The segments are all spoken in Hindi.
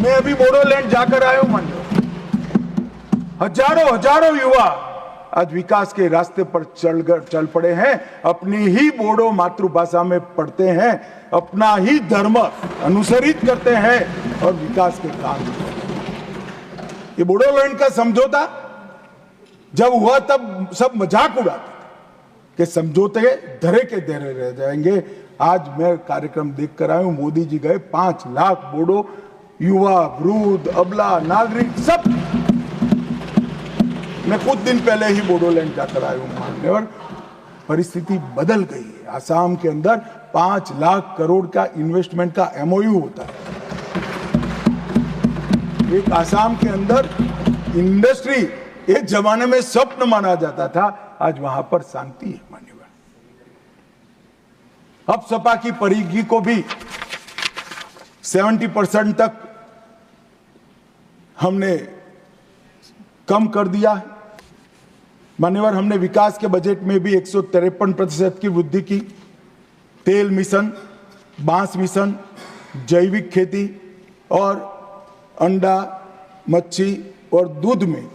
मैं अभी बोडोलैंड जाकर आया हूं मान्य, हजारों युवा आज विकास के रास्ते पर चल पड़े हैं, अपनी ही बोडो मातृभाषा में पढ़ते हैं, अपना ही धर्म अनुसरित करते हैं और विकास के काम करते हैं। ये बोडोलैंड का समझौता जब हुआ तब सब मजाक उड़ाते कि समझौते धरे के धरे रह जाएंगे। आज मैं कार्यक्रम देखकर आया हूं, मोदी जी गए, 5 लाख बोडो युवा, वृद्ध, अबला, नागरिक सब। मैं कुछ दिन पहले ही बोडोलैंड जाकर आया हूं मान्यवर, परिस्थिति बदल गई है। आसाम के अंदर 5 लाख करोड़ का इन्वेस्टमेंट का एमओयू होता है। एक आसाम के अंदर इंडस्ट्री एक जमाने में स्वप्न माना जाता था, आज वहां पर शांति है मान्यवर। अब सपा की परिधि को भी 70% तक हमने कम कर दिया है मान्यवर। हमने विकास के बजट में भी 153% की वृद्धि की। तेल मिशन, बांस मिशन, जैविक खेती और अंडा, मच्छी और दूध में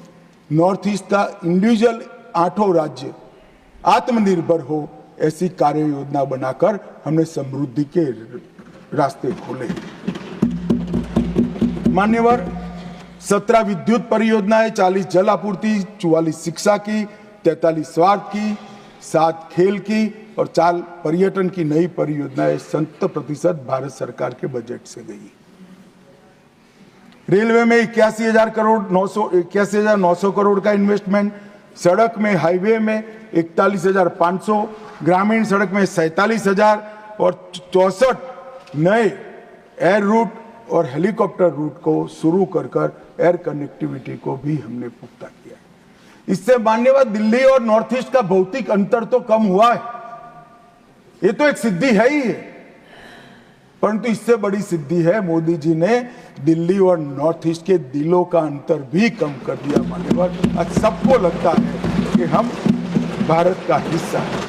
नॉर्थ ईस्ट का इंडिविजुअल 8 राज्य आत्मनिर्भर हो, ऐसी कार्य योजना बनाकर हमने समृद्धि के रास्ते खोले मान्यवर। 17 विद्युत परियोजनाएं, 40 जल आपूर्ति, 44 शिक्षा की, 43 स्वास्थ्य की, 7 खेल की और 4 पर्यटन की नई परियोजनाएं 70% भारत सरकार के बजट से गई। रेलवे में 81,900 करोड़ का इन्वेस्टमेंट, सड़क में, हाईवे में 41,500, ग्रामीण सड़क में 47,000 और 64 नए एयर रूट और हेलीकॉप्टर रूट को शुरू कर एयर कनेक्टिविटी को भी हमने पुख्ता किया। इससे मान्यवर दिल्ली और नॉर्थ ईस्ट का भौतिक अंतर तो कम हुआ है, ये तो एक सिद्धि है ही है, परंतु इससे बड़ी सिद्धि है मोदी जी ने दिल्ली और नॉर्थ ईस्ट के दिलों का अंतर भी कम कर दिया मान्यवर। आज सबको लगता है कि हम भारत का हिस्सा हैं।